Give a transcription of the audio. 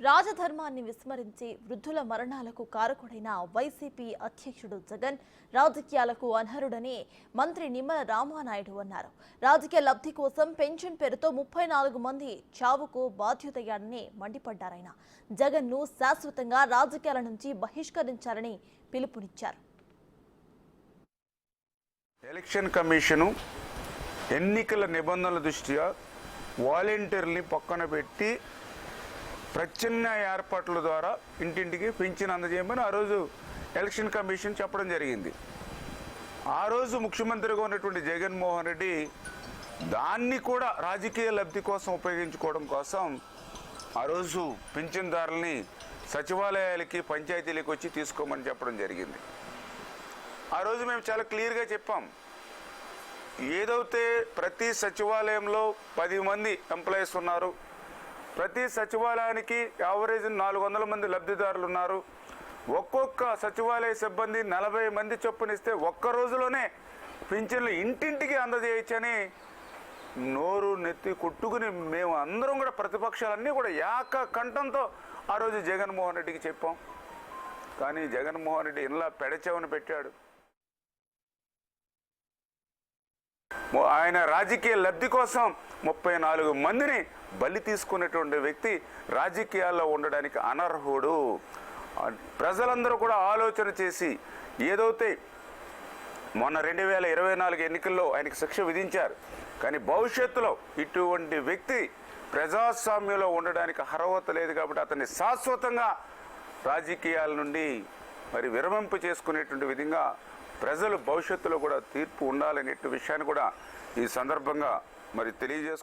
రాజధర్మాన్ని విస్మరించి వృద్ధుల మరణాలకు కారకుడైన వైసీపీ అధ్యక్షుడు జగన్ రాజకీయాలకు అనర్హుడని మంత్రి నిమ్మల రామానాయుడు అన్నారు. రాజకీయ లబ్ధి కోసం పెన్షన్ పేరుతో 34 మంది చావుకు బాధ్యుతయ్యాడని మండిపడ్డారాయన. జగన్ ను శాశ్వతంగా రాజకీయాల నుంచి బహిష్కరించాలని పిలుపునిచ్చారు. ఎలక్షన్ కమిషను ఎన్నికల నిబంధనల దృష్ట్యా వాలంటీర్ని పక్కన పెట్టి ప్రత్యామ్నాయ ఏర్పాట్ల ద్వారా ఇంటింటికి పింఛన్ అందజేయమని ఆ రోజు ఎలక్షన్ కమిషన్ చెప్పడం జరిగింది. ఆ రోజు ముఖ్యమంత్రిగా ఉన్నటువంటి జగన్మోహన్ రెడ్డి దాన్ని కూడా రాజకీయ లబ్ధి కోసం ఉపయోగించుకోవడం కోసం ఆ రోజు పింఛన్దారుల్ని సచివాలయాలకి పంచాయతీలకు వచ్చి తీసుకోమని చెప్పడం జరిగింది. ఆ రోజు మేము చాలా క్లియర్గా చెప్పాం, ఏదైతే ప్రతి సచివాలయంలో 10 మంది ఎంప్లాయీస్ ఉన్నారు, ప్రతి సచివాలయానికి యావరేజ్ 400 మంది లబ్ధిదారులు ఉన్నారు, ఒక్కొక్క సచివాలయ సిబ్బంది 40 మంది చొప్పునిస్తే ఒక్క రోజులోనే పింఛన్లు ఇంటింటికి అందజేయచ్చని నోరు నెత్తి కొట్టుకుని మేము అందరం కూడా ప్రతిపక్షాలన్నీ కూడా ఏకకంఠంతో ఆ రోజు జగన్మోహన్ రెడ్డికి చెప్పాం. కానీ జగన్మోహన్ రెడ్డి ఇలా పెడచెవని పెట్టాడు. ఆయన రాజకీయ లబ్ధి కోసం 34 మందిని బలి తీసుకున్నటువంటి వ్యక్తి రాజకీయాల్లో ఉండడానికి అనర్హుడు. ప్రజలందరూ కూడా ఆలోచన చేసి ఏదైతే మొన్న 2024 ఎన్నికల్లో ఆయనకు శిక్ష విధించారు, కానీ భవిష్యత్తులో ఇటువంటి వ్యక్తి ప్రజాస్వామ్యంలో ఉండడానికి అర్హత లేదు కాబట్టి అతన్ని శాశ్వతంగా రాజకీయాల నుండి విరమింపు చేసుకునేటువంటి విధంగా ప్రజలు భవిష్యత్తులో కూడా తీర్పు ఉండాలనే విషయాన్ని కూడా ఈ సందర్భంగా తెలియజేసుకుంటున్నారు.